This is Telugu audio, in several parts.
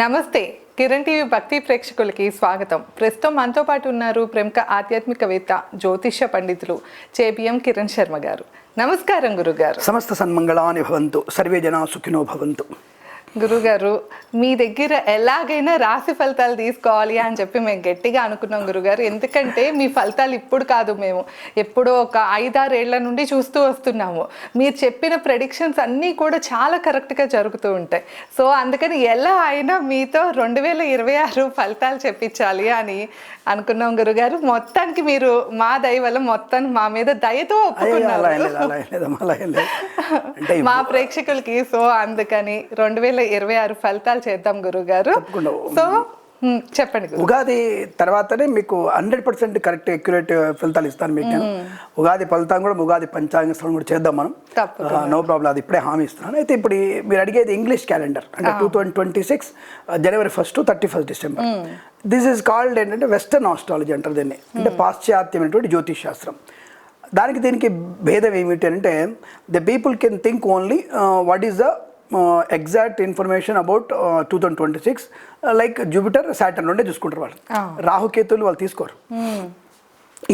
నమస్తే కిరణ్ టీవీ భక్తి ప్రేక్షకులకి స్వాగతం. ప్రస్తుతం మనతో పాటు ఉన్నారు ప్రముఖ ఆధ్యాత్మికవేత్త జ్యోతిష పండితులు చేబిఎం కిరణ్ శర్మ గారు. నమస్కారం గురుగారు. సమస్త సన్మంగళాని భవంతు, సర్వే జనా సుఖినో భవంతు. గురుగారు, మీ దగ్గర ఎలాగైనా రాశి ఫలితాలు తీసుకోవాలి అని చెప్పి మేము గట్టిగా అనుకున్నాం గురుగారు. ఎందుకంటే మీ ఫలితాలు ఇప్పుడు కాదు, మేము ఎప్పుడో ఒక 5-6 ఏళ్ల నుండి చూస్తూ వస్తున్నాము. మీరు చెప్పిన ప్రెడిక్షన్స్ అన్నీ కూడా చాలా కరెక్ట్గా జరుగుతూ ఉంటాయి. సో అందుకని ఎలా అయినా మీతో 2026 ఫలితాలు చెప్పించాలి అని అనుకున్నాం గురుగారు. మొత్తానికి మీరు మా దయ వల్ల మొత్తానికి మా మీద దయతో ఒప్పుకున్నారు మా ప్రేక్షకులకి. సో అందుకని 2026 ఫలితాలు చేద్దాం గురుగారు. సో చెప్పండి. ఉగాది తర్వాతనే మీకు 100% కరెక్ట్ అక్యురేట్ ఫలితాలు ఇస్తాను మీకు నేను. ఉగాది ఫలితం కూడా ఉగాది పంచాంగ శ్రవణం కూడా చేద్దాం మనం, నో ప్రాబ్లం. అది ఇప్పుడే హామీ ఇస్తున్నాను. అయితే ఇప్పుడు మీరు అడిగేది ఇంగ్లీష్ క్యాలెండర్, అంటే 2026 జనవరి 1 to 31 December. This is called ఏంటంటే వెస్టర్న్ ఆస్ట్రాలజీ అంటారు దీన్ని, అంటే పాశ్చాత్యమైనటువంటి జ్యోతిష్ శాస్త్రం. దానికి దీనికి భేదం ఏమిటి అంటే the people can think only what is the exact information about 2026, like Jupiter Saturn రెండే చూసుకుంటారు వాళ్ళు. రాహుకేతులు వాళ్ళు తీసుకోరు.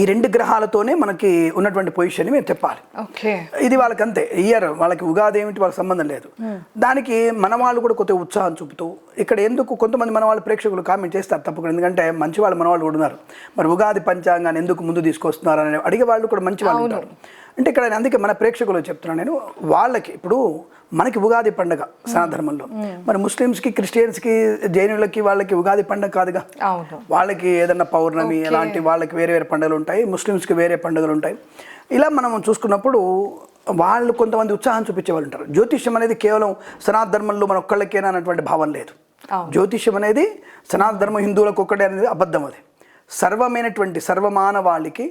ఈ 2 గ్రహాలతోనే మనకి ఉన్నటువంటి పొజిషన్ మేము చెప్పాలి. ఇది వాళ్ళకి అంతే. ఇయర్ వాళ్ళకి ఉగాది ఏమిటి వాళ్ళకి సంబంధం లేదు. దానికి మన వాళ్ళు కూడా కొద్దిగా ఉత్సాహం చూపుతూ ఇక్కడ ఎందుకు కొంతమంది మన వాళ్ళ ప్రేక్షకులు కామెంట్ చేస్తారు తప్పకుండా, ఎందుకంటే మంచి వాళ్ళు మన వాళ్ళు కూడా ఉన్నారు. మరి ఉగాది పంచాంగాన్ని ఎందుకు ముందు తీసుకొస్తున్నారు అని అడిగే వాళ్ళు కూడా మంచి వాళ్ళు ఉంటారు. అంటే ఇక్కడ అందుకే మన ప్రేక్షకులు చెప్తున్నాను నేను, వాళ్ళకి ఇప్పుడు మనకి ఉగాది పండుగ సనాతనధర్మంలో, మరి ముస్లిమ్స్కి, క్రిస్టియన్స్కి, జైనులకి వాళ్ళకి ఉగాది పండుగ కాదుగా. వాళ్ళకి ఏదన్నా పౌర్ణమి అలాంటి వాళ్ళకి వేరే వేరే పండుగలు ఉంటాయి, ముస్లిమ్స్కి వేరే పండుగలు ఉంటాయి. ఇలా మనం చూసుకున్నప్పుడు వాళ్ళు కొంతమంది ఉత్సాహం చూపించే వాళ్ళు ఉంటారు. జ్యోతిష్యం అనేది కేవలం సనాతన ధర్మంలో మన ఒక్కళ్ళకేనా అన్నటువంటి భావం లేదు. జ్యోతిష్యం అనేది సనాతన ధర్మం హిందువులకు ఒక్కటే అనేది అబద్ధం. అది సర్వమైనటువంటి సర్వమానవాళికి,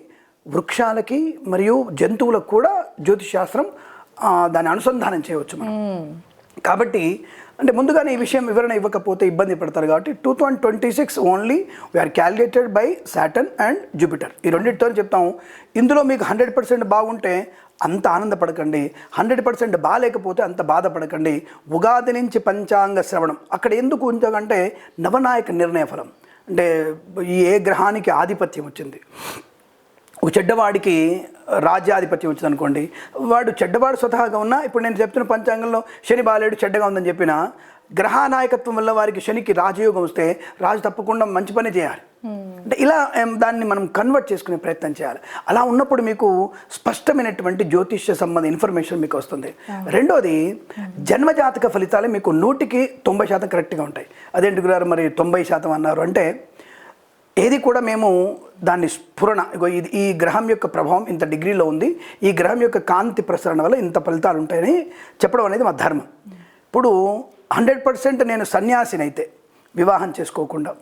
వృక్షాలకి మరియు జంతువులకు కూడా జ్యోతిష్ శాస్త్రం దాన్ని అనుసంధానం చేయవచ్చు మనం. కాబట్టి అంటే ముందుగానే ఈ విషయం వివరణ ఇవ్వకపోతే ఇబ్బంది పడతారు. కాబట్టి 2026 only we are calculated by Saturn and Jupiter. ఈ రెండింటితో చెప్తాము. ఇందులో మీకు 100% బాగుంటే అంత ఆనందపడకండి, 100% బాగాలేకపోతే అంత బాధపడకండి. ఉగాది నుంచి పంచాంగ శ్రవణం అక్కడ ఎందుకు ఉంచాలంటే నవనాయక నిర్ణయ ఫలం, అంటే ఏ గ్రహానికి ఆధిపత్యం వచ్చింది. ఒక చెడ్డవాడికి రాజ్యాధిపత్యం వచ్చింది అనుకోండి, వాడు చెడ్డవాడు స్వతహాగా ఉన్నా, ఇప్పుడు నేను చెప్తున్న పంచాంగంలో శని బాలేడు చెడ్డగా ఉందని చెప్పిన గ్రహనాయకత్వం వల్ల వారికి శనికి రాజయోగం వస్తే రాజు తప్పకుండా మంచి పని చేయాలి. అంటే ఇలా దాన్ని మనం కన్వర్ట్ చేసుకునే ప్రయత్నం చేయాలి. అలా ఉన్నప్పుడు మీకు స్పష్టమైనటువంటి జ్యోతిష్య సంబంధ ఇన్ఫర్మేషన్ మీకు వస్తుంది. రెండోది జన్మజాతక ఫలితాలు మీకు 100కి 90% కరెక్ట్గా ఉంటాయి. అదేంటి గురారు మరి 90% అన్నారు అంటే ఏది కూడా మేము దాన్ని స్ఫురణ, ఈ గ్రహం యొక్క ప్రభావం ఇంత డిగ్రీలో ఉంది, ఈ గ్రహం యొక్క కాంతి ప్రసరణ వల్ల ఇంత ఫలితాలు ఉంటాయని చెప్పడం అనేది మా ధర్మం. ఇప్పుడు 100% నేను సన్యాసినైతే వివాహం చేసుకోకుండా,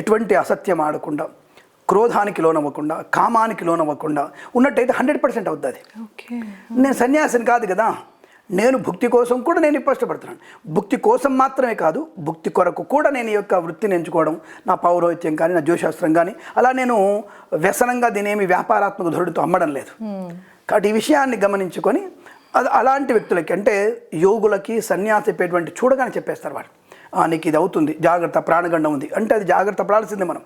ఎటువంటి అసత్యం ఆడకుండా, క్రోధానికి లోనవ్వకుండా, కామానికి లోనవ్వకుండా ఉన్నట్టయితే 100% అవుతుంది. నేను సన్యాసిని కాదు కదా, నేను భుక్తి కోసం కూడా నేను ఇష్టపడుతున్నాను. భుక్తి కోసం మాత్రమే కాదు, భుక్తి కొరకు కూడా నేను ఈ యొక్క వృత్తిని ఎంచుకోవడం, నా పౌరోహిత్యం కానీ, నా జ్యోతిశాస్త్రం కానీ, అలా నేను వ్యసనంగా దీనేమి వ్యాపారాత్మక ధోరణితో అమ్మడం లేదు. కాబట్టి ఈ విషయాన్ని గమనించుకొని అలాంటి వ్యక్తులకి, అంటే యోగులకి సన్యాసి చెప్పేటువంటి చూడగానే చెప్పేస్తారు వాళ్ళు, నీకు ఇది అవుతుంది, జాగ్రత్త, ప్రాణగండం ఉంది అంటే అది జాగ్రత్త పడాల్సిందే మనం.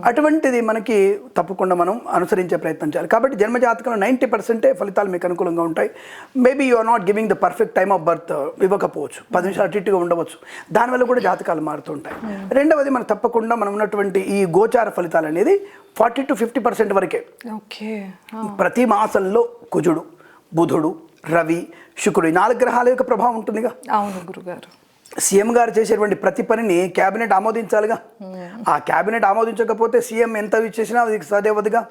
అటువంటిది మనకి తప్పకుండా మనం అనుసరించే ప్రయత్నం చేయాలి. కాబట్టి జన్మజాతకంలో 90% ఫలితాలు మీకు అనుకూలంగా ఉంటాయి. Maybe you are not giving the perfect time of birth ఇవ్వకపోవచ్చు, 10 నిమిషాలు అటు ఇటుగా ఉండవచ్చు, దానివల్ల కూడా జాతకాలు మారుతుంటాయి. రెండవది మనం తప్పకుండా మనం ఉన్నటువంటి ఈ గోచార ఫలితాలు అనేది 40 to 50% వరకే. ప్రతి మాసంలో కుజుడు, బుధుడు, రవి, శుక్రుడు, 4 గ్రహాల యొక్క ప్రభావం ఉంటుందిగా. అవును గురుగారు. సీఎం గారు చేసేటువంటి ప్రతి పనిని క్యాబినెట్ ఆమోదించాలిగా. ఆ క్యాబినెట్ ఆమోదించకపోతే సీఎం ఎంత ఇచ్చేసినా అది సదేవదిగా.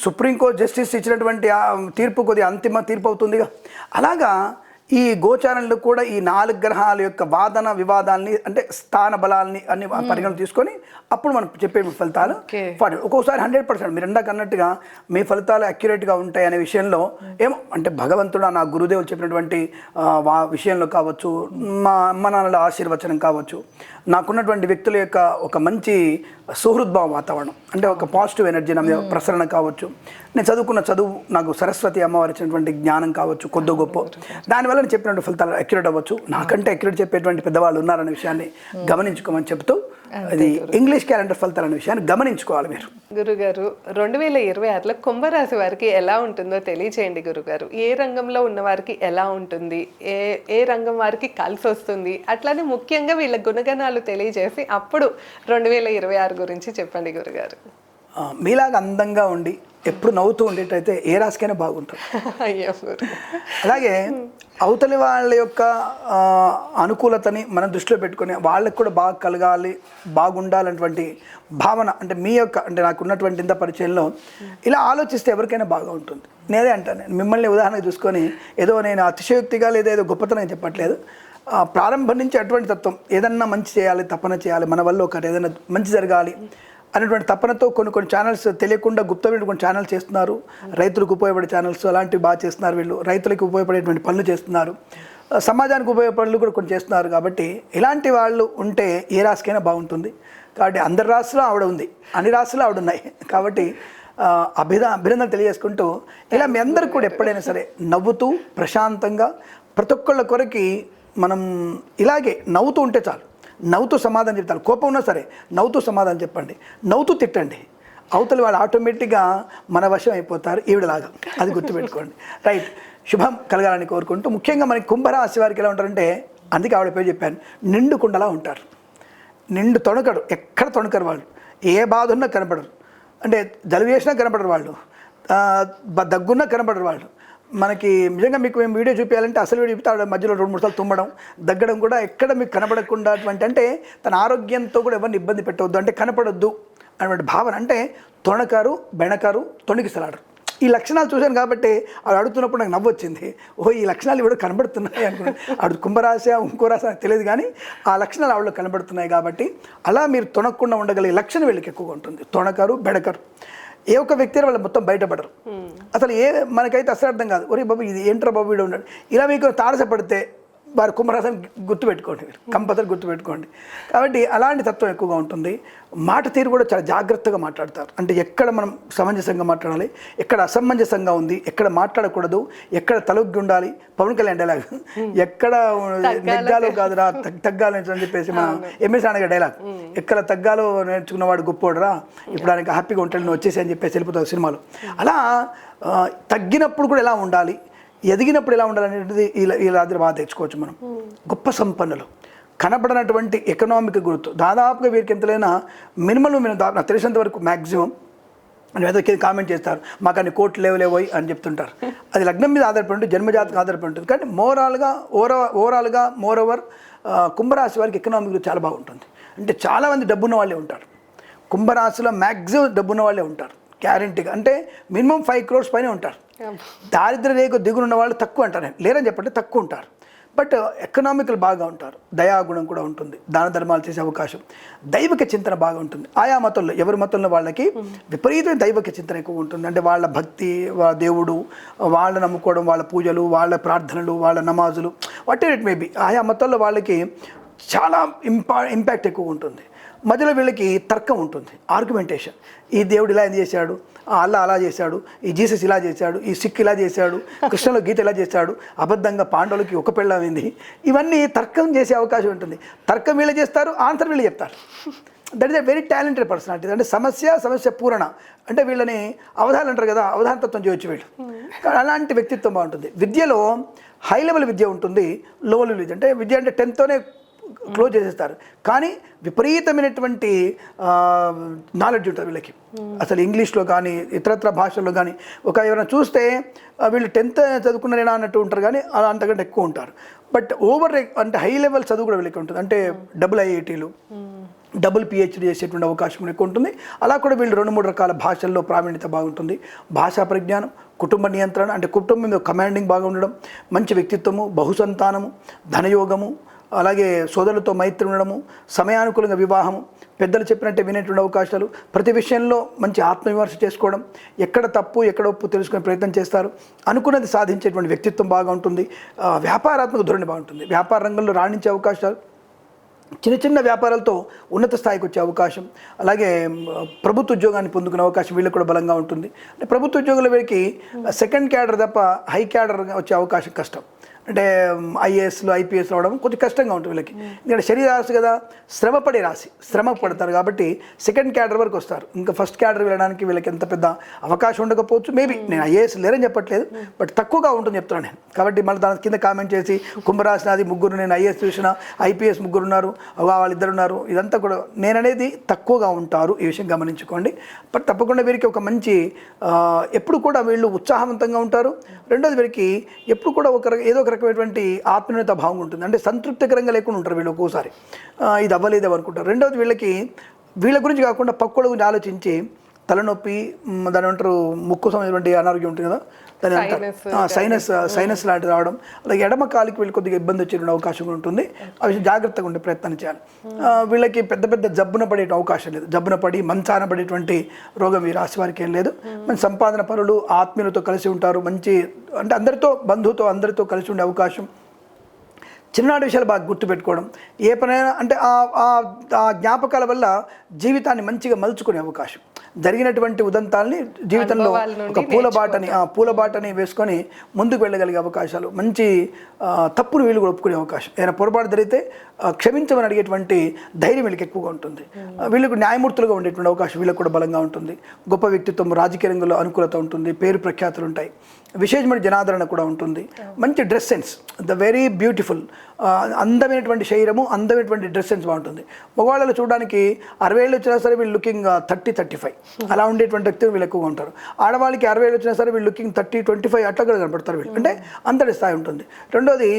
సుప్రీంకోర్టు జస్టిస్ ఇచ్చినటువంటి తీర్పు కొద్దిగా అంతిమ తీర్పు అవుతుందిగా. అలాగా ఈ గోచారంలో కూడా ఈ 4 గ్రహాల యొక్క వాదన వివాదాలని, అంటే స్థాన బలాలని అన్ని పరిగణన తీసుకొని అప్పుడు మనం చెప్పే ఫలితాలు ఒక్కోసారి 100% మీరు ఇందాక అన్నట్టుగా మీ ఫలితాలు అక్యురేట్గా ఉంటాయి అనే విషయంలో ఏమో, అంటే భగవంతుడు నా గురుదేవులు చెప్పినటువంటి విషయంలో కావచ్చు, మా అమ్మ నాన్నల ఆశీర్వచనం కావచ్చు, నాకున్నటువంటి వ్యక్తుల యొక్క ఒక మంచి సుహృద్భావ వాతావరణం, అంటే ఒక పాజిటివ్ ఎనర్జీ నా మీద ప్రసరణ కావచ్చు, నేను చదువుకున్న చదువు నాకు సరస్వతి అమ్మవారు ఇచ్చినటువంటి జ్ఞానం కావచ్చు, కొద్ది గొప్ప దానివల్ల నేను చెప్పినట్టు ఫలితాలు అక్యురేట్ అవ్వచ్చు. నాకంటే అక్యురేట్ చెప్పేటువంటి పెద్దవాళ్ళు ఉన్నారనే విషయాన్ని గమనించుకోమని చెప్తూ, అది ఇంగ్లీష్ క్యాలెండర్ ఫలితాలు అనే విషయాన్ని గమనించుకోవాలి మీరు. గురుగారు 2026లో కుంభరాశి వారికి ఎలా ఉంటుందో తెలియచేయండి గురుగారు. ఏ రంగంలో ఉన్న వారికి ఎలా ఉంటుంది, ఏ రంగం వారికి కలిసి వస్తుంది, అట్లానే ముఖ్యంగా వీళ్ళ గుణగణాలు తెలియజేసి అప్పుడు 2026 గురించి చెప్పండి గురుగారు. మీలాగా అందంగా ఉండి ఎప్పుడు నవ్వుతూ ఉండేటైతే ఏ రాశికైనా బాగుంటుంది. అయ్యో గురు. అలాగే అవతలి వాళ్ళ యొక్క అనుకూలతని మనం దృష్టిలో పెట్టుకొని వాళ్ళకి కూడా బాగా కలగాలి, బాగుండాలన్నటువంటి భావన, అంటే మీ యొక్క, అంటే నాకు ఉన్నటువంటి ఇంత పరిచయంలో ఇలా ఆలోచిస్తే ఎవరికైనా బాగా ఉంటుంది. నేనే అంటాను, మిమ్మల్ని ఉదాహరణకు చూసుకొని ఏదో నేను అతిశయోక్తిగా లేదా ఏదో గొప్పతనం చెప్పట్లేదు. ప్రారంభం నుంచి అటువంటి తత్వం, ఏదన్నా మంచి చేయాలి, తపన చేయాలి, మన వల్ల ఒకటి ఏదైనా మంచి జరగాలి అనేటువంటి తపనతో కొన్ని ఛానల్స్ తెలియకుండా గుప్తమైన కొన్ని ఛానల్స్ చేస్తున్నారు. రైతులకు ఉపయోగపడే ఛానల్స్ అలాంటివి బాగా చేస్తున్నారు. వీళ్ళు రైతులకు ఉపయోగపడేటువంటి పనులు చేస్తున్నారు, సమాజానికి ఉపయోగపడులు కూడా కొన్ని చేస్తున్నారు. కాబట్టి ఇలాంటి వాళ్ళు ఉంటే ఏ రాశికైనా బాగుంటుంది. కాబట్టి అందరి రాశిలో ఆవిడ ఉంది, అన్ని రాశిలో ఆవిడ ఉన్నాయి. కాబట్టి అభినందనలు తెలియజేసుకుంటూ ఇలా మీ అందరికీ కూడా ఎప్పుడైనా సరే నవ్వుతూ ప్రశాంతంగా ప్రతి ఒక్కళ్ళ కొరకి మనం ఇలాగే నవ్వుతూ ఉంటే చాలు. నవ్వుతూ సమాధానం చెప్తారు. కోపం ఉన్నా సరే నవ్వుతూ సమాధానం చెప్పండి, నవ్వుతూ తిట్టండి. అవతలి వాళ్ళు ఆటోమేటిక్గా మన వశం అయిపోతారు, ఈవిడలాగా. అది గుర్తుపెట్టుకోండి. రైట్. శుభం కలగాలని కోరుకుంటూ, ముఖ్యంగా మనకి కుంభరాశి వారికి ఎలా ఉంటారంటే, అందుకే ఆవిడ పేరు చెప్పాను, నిండు కుండలా ఉంటారు. నిండు తొణకడు, ఎక్కడ తొణకరు వాళ్ళు. ఏ బాధ ఉన్నా కనపడరు, అంటే జలుబు చేసినా కనపడరు వాళ్ళు, దగ్గున్నా కనపడరు వాళ్ళు. మనకి నిజంగా మీకు మేము వీడియో చూపించాలంటే అసలు వీడియో చూపితే ఆవిడ మధ్యలో 2-3 సార్లు తుమ్మడం, దగ్గడం కూడా ఎక్కడ మీకు కనపడకుండా అటువంటి, అంటే తన ఆరోగ్యంతో కూడా ఎవరిని ఇబ్బంది పెట్టవద్దు, అంటే కనపడొద్దు అటువంటి భావన. అంటే తొణకారు, బెణకారు, తొణికిసలాడరు. ఈ లక్షణాలు చూశాను కాబట్టి ఆవిడ అడుగుతున్నప్పుడు నాకు నవ్వు వచ్చింది. ఈ లక్షణాలు ఇవిడ కనబడుతున్నాయి అనుకున్నాను. ఆవిడ కుంభరాశి ఇంకో రాశి నాకు తెలియదు, కానీ ఆ లక్షణాలు ఆవిడలో కనబడుతున్నాయి. కాబట్టి అలా మీరు తొణకుండా ఉండగలిగే లక్షణం వీళ్ళకి ఎక్కువగా ఉంటుంది. తొణకారు, బెడకరు. ఏ ఒక్క వ్యక్తి వాళ్ళు మొత్తం బయటపడరు. అసలు మనకైతే అసలు అర్థం కాదు. ఒరే బాబు ఇది ఏంట్రా బాబు వీడు ఉన్నాడు, ఇలా మీకు తారసపడితే వారి కుంభరాశిని గుర్తుపెట్టుకోండి, కంపల్సరీ గుర్తుపెట్టుకోండి. కాబట్టి అలాంటి తత్వం ఎక్కువగా ఉంటుంది. మాట తీరు కూడా చాలా జాగ్రత్తగా మాట్లాడతారు. అంటే ఎక్కడ మనం సమంజసంగా మాట్లాడాలి, ఎక్కడ అసమంజసంగా ఉంది, ఎక్కడ మాట్లాడకూడదు, ఎక్కడ తలొగ్గి ఉండాలి. పవన్ కళ్యాణ్ డైలాగ్, ఎక్కడ నెగ్గాలో కాదురా తగ్గాలో అని చెప్పేసి మన ఎంఎస్ నాన్నగారి డైలాగ్, ఎక్కడ తగ్గాలో నేర్చుకున్నవాడు గొప్పోడురా, ఇప్పుడు ఆయనకి హ్యాపీగా ఉంటాడు, నువ్వు వచ్చేసి అని చెప్పేసి వెళ్ళిపోతావు సినిమాలో. అలా తగ్గినప్పుడు కూడా ఎలా ఉండాలి, ఎదిగినప్పుడు ఎలా ఉండాలనేది ఇలా బాగా తెచ్చుకోవచ్చు మనం. గొప్ప సంపన్నులు, కనబడినటువంటి ఎకనామిక్ గుర్తు, దాదాపుగా వీరికి ఎంతలైనా మినిమం నాకు తెలిసినంత వరకు మ్యాక్సిమం అని ఏదో కామెంట్ చేస్తారు, మాకు అన్ని కోట్లు లేవలేవోయ్ అని చెప్తుంటారు. అది లగ్నం మీద ఆధారపడి ఉంటుంది, జన్మజాతకు ఆధారపడి ఉంటుంది. కానీ ఓవరాల్గా మోర్ ఓవర్ కుంభరాశి వారికి ఎకనామిక్ గురించి చాలా బాగుంటుంది. అంటే చాలామంది డబ్బున్న వాళ్ళే ఉంటారు కుంభరాశిలో, మ్యాక్సిమం డబ్బున్న వాళ్ళే ఉంటారు గ్యారంటీగా. అంటే మినిమం 5 crores పైన ఉంటారు. దారిద్ర్య రేఖ దిగునున్న వాళ్ళు తక్కువ అంటారు, లేరని చెప్పంటే తక్కువ ఉంటారు. బట్ ఎకనామికల్ బాగా ఉంటారు. దయాగుణం కూడా ఉంటుంది, దాన ధర్మాలు చేసే అవకాశం, దైవిక చింతన బాగా ఉంటుంది. ఆయా మతంలో ఎవరి మతంలో వాళ్ళకి విపరీతమైన దైవిక చింతన ఎక్కువ ఉంటుంది. అంటే వాళ్ళ భక్తి, వాళ్ళ దేవుడు, వాళ్ళ నమ్ముకోవడం, వాళ్ళ పూజలు, వాళ్ళ ప్రార్థనలు, వాళ్ళ నమాజులు, whatever it may be, ఆయా మతంలో వాళ్ళకి చాలా ఇంపాక్ట్ ఎక్కువ ఉంటుంది. మధ్యలో వీళ్ళకి తర్కం ఉంటుంది, ఆర్గ్యుమెంటేషన్. ఈ దేవుడు ఇలా చేశాడు, అల్లా అలా చేశాడు, ఈ జీసస్ ఇలా చేశాడు, ఈ సిక్ ఇలా చేశాడు, కృష్ణలో గీత ఇలా చేశాడు, అబద్ధంగా పాండవులకి ఒక పెళ్ళమైంది. ఇవన్నీ తర్కం చేసే అవకాశం ఉంటుంది. తర్కం వీళ్ళు చేస్తారు, ఆన్సర్ వీళ్ళు చెప్తారు. That is a very talented personality. అంటే సమస్య పూరణ, అంటే వీళ్ళని అవధానాలు అంటారు కదా, అవధానతత్వం చేయొచ్చు వీళ్ళు. అలాంటి వ్యక్తిత్వం బాగుంటుంది. విద్యలో హై లెవెల్ విద్య ఉంటుంది, లో లెవెల్ విద్య, అంటే విద్య అంటే 10th క్లోజ్ చేసేస్తారు. కానీ విపరీతమైనటువంటి నాలెడ్జ్ ఉంటుంది వీళ్ళకి. అసలు ఇంగ్లీష్లో కానీ ఇతరత్ర భాషల్లో కానీ ఎవరైనా చూస్తే వీళ్ళు 10th చదువుకున్నారేనా అన్నట్టు ఉంటారు, కానీ అలా అంతకంటే ఎక్కువ ఉంటారు. బట్ అంటే హై లెవెల్ చదువు కూడా వీళ్ళకి ఉంటుంది. అంటే డబుల్ IITలు, డబుల్ PhD చేసేటువంటి అవకాశం ఎక్కువ ఉంటుంది. అలా కూడా వీళ్ళు 2-3 రకాల భాషల్లో ప్రావీణ్యత బాగుంటుంది. భాషా పరిజ్ఞానం, కుటుంబ నియంత్రణ, అంటే కుటుంబం మీద కమాండింగ్ బాగా ఉండడం, మంచి వ్యక్తిత్వము, బహుసంతానము, ధనయోగము, అలాగే సోదరులతో మైత్రి ఉండడము, సమయానుకూలంగా వివాహము, పెద్దలు చెప్పినట్టే వినేటువంటి అవకాశాలు, ప్రతి విషయంలో మంచి ఆత్మవిమర్శ చేసుకోవడం, ఎక్కడ తప్పు ఎక్కడ ఒప్పు తెలుసుకునే ప్రయత్నం చేస్తారు, అనుకున్నది సాధించేటువంటి వ్యక్తిత్వం బాగా ఉంటుంది. వ్యాపారాత్మక ధోరణి బాగుంటుంది, వ్యాపార రంగంలో రాణించే అవకాశాలు, చిన్న చిన్న వ్యాపారాలతో ఉన్నత స్థాయికి వచ్చే అవకాశం, అలాగే ప్రభుత్వ ఉద్యోగాన్ని పొందుకునే అవకాశం వీళ్ళకి కూడా బలంగా ఉంటుంది. అంటే ప్రభుత్వ ఉద్యోగుల వీరికి సెకండ్ క్యాడర్ తప్ప హై క్యాడర్ వచ్చే అవకాశం కష్టం. అంటే ఐఏఎస్లు ఐపీఎస్లు అవడం కొంచెం కష్టంగా ఉంటుంది వీళ్ళకి. ఎందుకంటే శరీర రాశి కదా, శ్రమపడే రాశి, శ్రమ పడతారు కాబట్టి సెకండ్ క్యాడర్ వరకు వస్తారు. ఇంకా ఫస్ట్ క్యాడర్ వెళ్ళడానికి వీళ్ళకి ఎంత పెద్ద అవకాశం ఉండకపోవచ్చు. మేబీ నేను ఐఏఎస్ లేరని చెప్పట్లేదు, బట్ తక్కువగా ఉంటుంది చెప్తున్నాను నేను. కాబట్టి మళ్ళీ దాని కింద కామెంట్ చేసి కుంభరాశి నాది ముగ్గురు, నేను ఐఏఎస్ చూసిన, ఐపీఎస్ ముగ్గురు ఉన్నారు, వాళ్ళిద్దరు ఉన్నారు, ఇదంతా కూడా నేను అనేది తక్కువగా ఉంటారు. ఈ విషయం గమనించుకోండి. బట్ తప్పకుండా వీరికి ఒక మంచి ఎప్పుడు కూడా వీళ్ళు ఉత్సాహవంతంగా ఉంటారు. రెండోది వీరికి ఎప్పుడు కూడా ఏదో ఒక రకమైనటువంటి ఆత్మీయత భావం ఉంటుంది. అంటే సంతృప్తికరంగా లేకుండా ఉంటారు వీళ్ళు. ఒక్కోసారి ఇది అవ్వలేదేమో అనుకుంటారు. రెండవది వీళ్ళ గురించి కాకుండా పక్కుల గురించి ఆలోచించి తలనొప్పి, దాని అంటారు ముక్కు సంబంధించినటువంటి అనారోగ్యం ఉంటుంది కదా, దాని అంటారు సైనస్ లాంటిది రావడం, అలాగే ఎడమ కాలికి వీళ్ళు కొద్దిగా ఇబ్బంది వచ్చే అవకాశం కూడా ఉంటుంది. ఆ విషయం జాగ్రత్తగా ఉండే ప్రయత్నం చేయాలి. వీళ్ళకి పెద్ద పెద్ద జబ్బున పడే అవకాశం లేదు. జబ్బున పడి మంచాన పడేటువంటి రోగం ఈ రాశి వారికి ఏం లేదు. మంచి సంపాదన పరులు, ఆత్మీయులతో కలిసి ఉంటారు. మంచి అంటే అందరితో బంధువుతో అందరితో కలిసి ఉండే అవకాశం. చిన్ననాటి విషయాలు బాగా గుర్తుపెట్టుకోవడం, ఏ పనైనా అంటే ఆ జ్ఞాపకాల వల్ల జీవితాన్ని మంచిగా మలుచుకునే అవకాశం. జరిగినటువంటి ఉదంతాలని జీవితంలో ఒక పూలబాటని వేసుకొని ముందుకు వెళ్ళగలిగే అవకాశాలు, మంచి తప్పును వీళ్ళు కూడా ఒప్పుకునే అవకాశం. ఏదైనా పొరపాటు జరిగితే క్షమించమని అడిగేటువంటి ధైర్యం వీళ్ళకి ఎక్కువగా ఉంటుంది. వీళ్ళకు న్యాయమూర్తులుగా ఉండేటువంటి అవకాశం వీళ్ళకి కూడా బలంగా ఉంటుంది. గొప్ప వ్యక్తిత్వం, రాజకీయ రంగంలో అనుకూలత ఉంటుంది, పేరు ప్రఖ్యాతులు ఉంటాయి, విశేషమైన జనాదరణ కూడా ఉంటుంది. మంచి dress sense, the very beautiful, అందమైనటువంటి శరీరము, అందమైనటువంటి డ్రెస్ సెన్స్ బాగుంటుంది. మగవాళ్ళలో చూడడానికి 60 ఏళ్ళు వచ్చినా సరే వీళ్ళు లుకింగ్ 30-35 అలా ఉండేటువంటి వ్యక్తులు వీళ్ళు ఎక్కువగా ఉంటారు. ఆడవాళ్ళకి 60 ఏళ్ళు వచ్చినా సరే వీళ్ళు లుకింగ్ 30-25 అట్లా కూడా కనపడతారు వీళ్ళు. అంటే అంతటి స్థాయి ఉంటుంది. రెండోది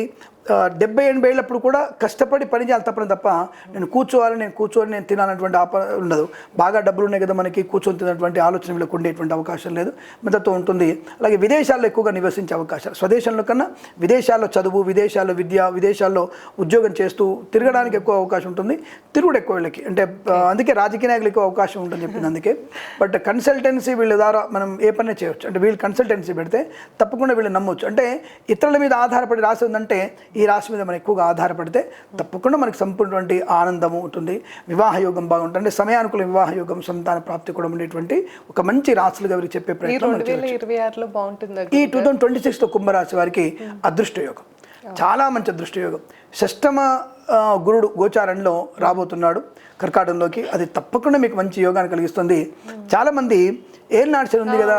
70-80 ఏళ్ళప్పుడు కూడా కష్టపడి పని చేయాలి తప్ప నేను కూర్చోని నేను తినాలన్నటువంటి ఉండదు. బాగా డబ్బులు ఉన్నాయి కదా మనకి, కూర్చొని తినటువంటి ఆలోచన వీళ్ళకు ఉండేటువంటి అవకాశం లేదు, మిగతాతో ఉంటుంది. అలాగే విదేశాల్లో ఎక్కువగా నివసించే అవకాశాలు, స్వదేశంలో కన్నా విదేశాల్లో చదువు, విదేశాల్లో విద్య, విదేశాల్లో ఉద్యోగం చేస్తూ తిరగడానికి ఎక్కువ అవకాశం ఉంటుంది. తిరుగుడు ఎక్కువ వీళ్ళకి. అంటే అందుకే రాజకీయ నాయకులు ఎక్కువ అవకాశం ఉంటుంది చెప్పింది అందుకే. బట్ కన్సల్టెన్సీ వీళ్ళ ద్వారా మనం ఏ పని చేయవచ్చు. అంటే వీళ్ళు కన్సల్టెన్సీ పెడితే తప్పకుండా వీళ్ళు నమ్మవచ్చు. అంటే ఇతరుల మీద ఆధారపడి రాసి ఉందంటే ఈ రాశి మీద మనం ఎక్కువగా ఆధారపడితే తప్పకుండా మనకి సంపూర్ణటువంటి ఆనందము ఉంటుంది. వివాహ యోగం బాగుంటుంది. అంటే సమయానుకూల వివాహ యోగం, సంతాన ప్రాప్తి కూడా ఉండేటువంటి ఒక మంచి రాశులుగా వీరికి చెప్పే ప్రయత్నం. ఈ 2026లో కుంభరాశి వారికి అదృష్ట యోగం, చాలా మంచి అదృష్ట యోగం. షష్టమ గురుడు గోచారంలో రాబోతున్నాడు కర్కాటకంలోకి. అది తప్పకుండా మీకు మంచి యోగాన్ని కలిగిస్తుంది. చాలామంది ఏళ్ళనాటి శని ఉంది కదా,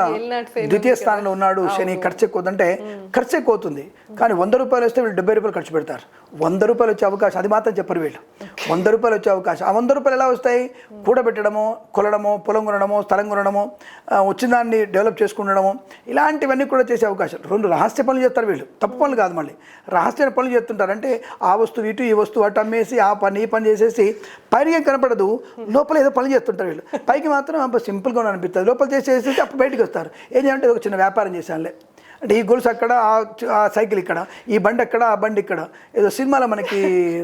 ద్వితీయ స్థానంలో ఉన్నాడు శని, ఖర్చు ఎక్కువ అంటే ఖర్చు ఎక్కువ అవుతుంది. కానీ 100 రూపాయలు వస్తే వీళ్ళు 70 రూపాయలు ఖర్చు పెడతారు. 100 రూపాయలు వచ్చే అవకాశం అది మాత్రం చెప్పరు వీళ్ళు. 100 రూపాయలు వచ్చే అవకాశం. ఆ 100 రూపాయలు ఎలా వస్తాయి? కూడబెట్టడమో, కొలడమో, పొలం కొనడమో, స్థలం కొనడమో, వచ్చిన దాన్ని డెవలప్ చేసుకుండడమో, ఇలాంటివన్నీ కూడా చేసే అవకాశాలు. 2 రహస్య పనులు చేస్తారు వీళ్ళు, తప్పు పనులు కాదు. మళ్ళీ రహస్య పనులు చేస్తుంటారు. అంటే ఆ వస్తువు ఇటు, ఈ వస్తువు అటు అమ్మేసి ఆ పని ఈ పని చేసేసి పైకి కనపడదు, లోపల ఏదో పని చేస్తుంటారు వీళ్ళు. పైకి మాత్రం సింపుల్గా అనిపిస్తుంది, లోపల చేసేసి అప్పుడు బయటకు వస్తారు. ఏం చేయాలంటే ఒక చిన్న వ్యాపారం చేశానులే అంటే, ఈ గొలుసు అక్కడ, ఆ సైకిల్ ఇక్కడ, ఈ బండి అక్కడ, ఆ బండి ఇక్కడ. ఏదో సినిమాలో మనకి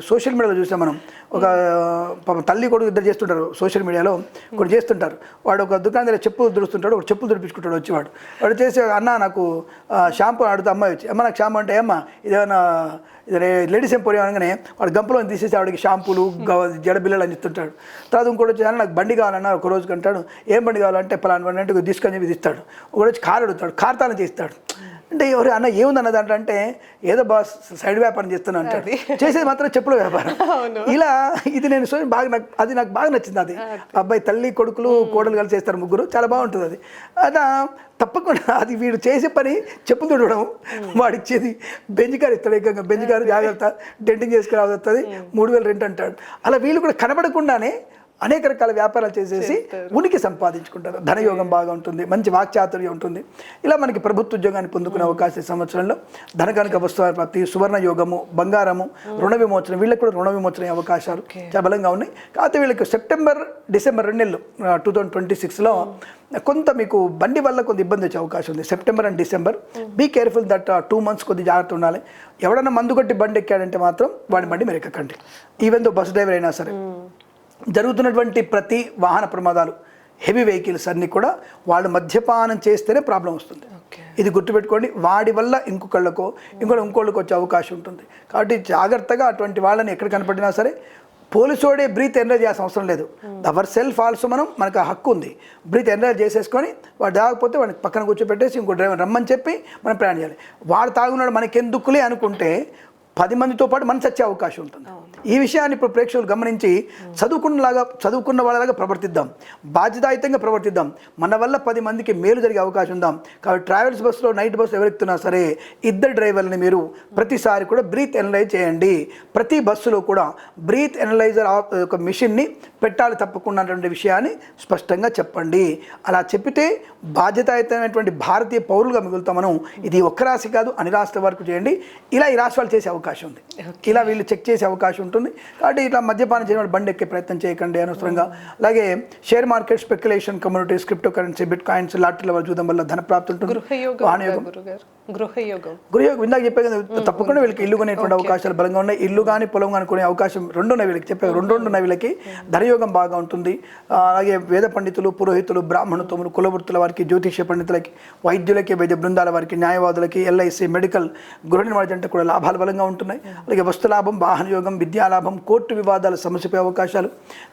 సోషల్ మీడియాలో చూసాం మనం, ఒక తల్లి కొడుకు ఇద్దరు చేస్తుంటారు సోషల్ మీడియాలో, ఒకటి చేస్తుంటారు. వాడు ఒక దుకాణం దగ్గర చెప్పులు దుడుస్తుంటాడు, ఒక చెప్పులు దుడిపించుకుంటాడు వచ్చేవాడు. వాడు చేసి, అన్న నాకు షాంపూ అడుగుతా, అమ్మాయి వచ్చి, అమ్మ నాకు షాంపూ అంటే, అమ్మ ఇదేమన్నా ఇది లేడీస్ ఎంపోరియం అనగానే వాడు గంపలో తీసేసి ఆవిడకి షాంపూలు, జడబిల్లలు అని ఇస్తుంటాడు. తర్వాత ఇంకోటి వచ్చి, నాకు బండి కావాలన్నా ఒక రోజుకి అంటాడు. ఏం బండి కావాలంటే పలానా బండి అంటే తీసుకొని చెప్పి ఇస్తాడు. ఒకటి వచ్చి కారు అడుగుతాడు, కార్తానం చేస్తాడు. అంటే ఎవరు అన్న ఏముంది అన్నది అంటే ఏదో బాస్ సైడ్ వ్యాపారం చేస్తున్నా అంటాడు. చేసేది మాత్రం చెప్పుల వ్యాపారం. ఇలా ఇది నేను బాగా నాకు బాగా నచ్చింది. అది అబ్బాయి తల్లి కొడుకులు కోడలు కలిసి చేస్తారు, ముగ్గురు, చాలా బాగుంటుంది అది. అదా తప్పకుండా అది వీడు చేసే పని చెప్పులు తుడవడం, వాడిచ్చేది బెంజ్ కారు ఇస్తాడు. ఏకంగా బెంజ్ కారు జాగ్రత్త, డెంటింగ్ చేసుకురావాలి వస్తుంది, 3000 రెంట్ అంటాడు. అలా వీళ్ళు కూడా కనబడకుండానే అనేక రకాల వ్యాపారాలు చేసేసి ఉనికి సంపాదించుకుంటారు. ధనయోగం బాగా ఉంటుంది, మంచి వాక్చాతుర్యం ఉంటుంది. ఇలా మనకి ప్రభుత్వ ఉద్యోగాన్ని పొందుకునే అవకాశం సంవత్సరంలో. ధనకనక వస్తువుల ప్రాప్తి, సువర్ణ యోగము, బంగారము, రుణ విమోచన, వీళ్ళకి కూడా రుణ విమోచన అవకాశాలు చాలా బలంగా ఉన్నాయి. కాకపోతే వీళ్ళకి సెప్టెంబర్, డిసెంబర్ 2 నెలలు 2026లో కొంత మీకు బండి వల్ల కొంత ఇబ్బంది వచ్చే అవకాశం ఉంది. September and December be careful that 2 months కొద్ది జాగ్రత్త ఉండాలి. ఎవడన్నా మందు కొట్టి బండి ఎక్కాడంటే మాత్రం వాడి బండి మీరు ఎక్కకండి. ఈవెన్ దో బస్ డ్రైవర్ అయినా సరే. జరుగుతున్నటువంటి ప్రతి వాహన ప్రమాదాలు, హెవీ వెహికల్స్ అన్నీ కూడా వాళ్ళు మద్యపానం చేస్తేనే ప్రాబ్లం వస్తుంది. ఇది గుర్తుపెట్టుకోండి. వాడి వల్ల ఇంకొకళ్ళకో ఇంకోళ్ళకి వచ్చే అవకాశం ఉంటుంది. కాబట్టి జాగ్రత్తగా అటువంటి వాళ్ళని ఎక్కడ కనపడినా సరే పోలీసోడే బ్రీత్ ఎనర్జీ చేయాల్సిన అవసరం లేదు. అవర్ సెల్ఫ్ ఆల్సో మనకు ఆ హక్కు ఉంది. బ్రీత్ ఎనర్జీ చేసేసుకొని వాడు తాగకపోతే వాడిని పక్కన కూర్చోబెట్టేసి ఇంకో డ్రైవర్ రమ్మని చెప్పి మనం ప్రయాణం చేయాలి. వాడు తాగున్నాడు మనకెందుకులే అనుకుంటే 10 మందితో పాటు మనం చచ్చే అవకాశం ఉంటుంది. ఈ విషయాన్ని ఇప్పుడు ప్రేక్షకులు గమనించి చదువుకున్న వాళ్ళలాగా ప్రవర్తిద్దాం, బాధ్యతాయుతంగా ప్రవర్తిద్దాం. మన వల్ల 10 మందికి మేలు జరిగే అవకాశం ఉందాం. కాబట్టి ట్రావెల్స్ బస్సులో నైట్ బస్సు ఎవరెక్కుతున్నా సరే 2 డ్రైవర్లని మీరు ప్రతిసారి కూడా బ్రీత్ ఎనలైజ్ చేయండి. ప్రతి బస్సులో కూడా బ్రీత్ ఎనలైజర్ ఒక మిషన్ని పెట్టాలి తప్పకుండా అనే విషయాన్ని స్పష్టంగా చెప్పండి. అలా చెప్పితే బాధ్యతాయుతమైనటువంటి భారతీయ పౌరులుగా మిగులుతాం మనం. ఇది ఒక్క రాశి కాదు, అన్ని రాష్ట్రాల వరకు చేయండి. ఇలా ఈ రాష్ట్రాలు చేసే అవకాశం ఉంది, ఇలా వీళ్ళు చెక్ చేసే అవకాశం ఉంటుంది. కాబట్టి ఇట్లా మద్యపానం చేయడం వల్ల బండి ఎక్కే ప్రయత్నం చేయకండి అనవసరంగా. అలాగే share market, speculation, communities, crypto currency, bitcoins, లాటరీల వల్ల చూడడం వల్ల ధన ప్రాప్తి ఉంటుంది. గృహయోగం ఇందాక చెప్పే కదా, తప్పకుండా వీళ్ళకి ఇల్లు కొనేటువంటి అవకాశాలు బలంగా ఉన్నాయి. ఇల్లు కానీ పొలం కానీ కొనే అవకాశం 2 ఉన్నాయి వీళ్ళకి. చెప్పే 2 ఉన్నాయి వీళ్ళకి. ధనయోగం బాగా ఉంటుంది. అలాగే వేద పండితులు, పురోహితులు, బ్రాహ్మణత్వములు, కులవృత్తుల వారికి, జ్యోతిష్య పండితులకి, వైద్యులకి, వైద్య బృందాల వారికి, న్యాయవాదులకి, ఎల్ఐసి, మెడికల్, గృహ నిర్మాణ జంట కూడా లాభాలు బలంగా ఉంటున్నాయి. అలాగే వస్తులాభం, వాహన యోగం, విద్యాలాభం, కోర్టు వివాదాల సమస్యపై అవకాశాలు,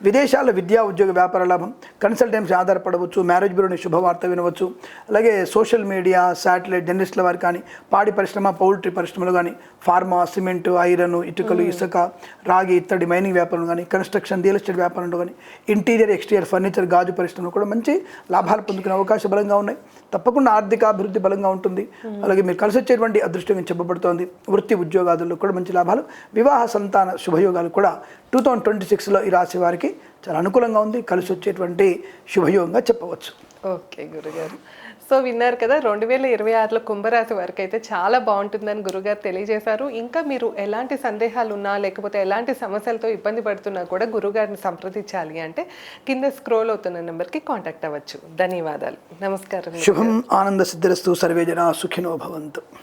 విదేశాల్లో విద్యా ఉద్యోగ వ్యాపార లాభం, కన్సల్టెన్సీ ఆధారపడవచ్చు, మ్యారేజ్ బ్యూరోని శుభవార్త వినవచ్చు. అలాగే సోషల్ మీడియా, శాటిలైట్, జర్నలిస్టుల వారికి కానీ, పాడి పరిశ్రమ, పౌల్ట్రీ పరిశ్రమలు కానీ, ఫార్మా, సిమెంటు, ఐరన్, ఇటుకలు, ఇసుక, రాగి, ఇత్తడి, మైనింగ్ వ్యాపారం కానీ, కన్స్ట్రక్షన్, రియల్ ఎస్టేట్ వ్యాపారంలో కానీ, ఇంటీరియర్, ఎక్స్టీరియర్, ఫర్నిచర్, గాజు పరిశ్రమలు కూడా మంచి లాభాలు పొందుకునే అవకాశం బలంగా ఉన్నాయి. తప్పకుండా ఆర్థిక అభివృద్ధి బలంగా ఉంటుంది. అలాగే మీరు కలిసి వచ్చేటువంటి అదృష్టంగా చెప్పబడుతోంది. వృత్తి ఉద్యోగాదుల్లో కూడా మంచి లాభాలు, వివాహ సంతాన శుభయోగాలు కూడా 2026లో ఈ రాశి వారికి చాలా అనుకూలంగా ఉంది. కలిసి వచ్చేటువంటి శుభయోగంగా చెప్పవచ్చు. ఓకే గురుగారు, సో విన్నారు కదా, 2026లో కుంభరాశి వారికి అయితే చాలా బాగుంటుందని గురుగారు తెలియజేశారు. ఇంకా మీరు ఎలాంటి సందేహాలు ఉన్నా లేకపోతే ఎలాంటి సమస్యలతో ఇబ్బంది పడుతున్నా కూడా గురుగారిని సంప్రదించాలి అంటే కింద స్క్రోల్ అవుతున్న నెంబర్కి కాంటాక్ట్ అవ్వచ్చు. ధన్యవాదాలు, నమస్కారం. శుభం, ఆనంద సిద్ధిరస్తు, సర్వే జనా సుఖినో భవంతు.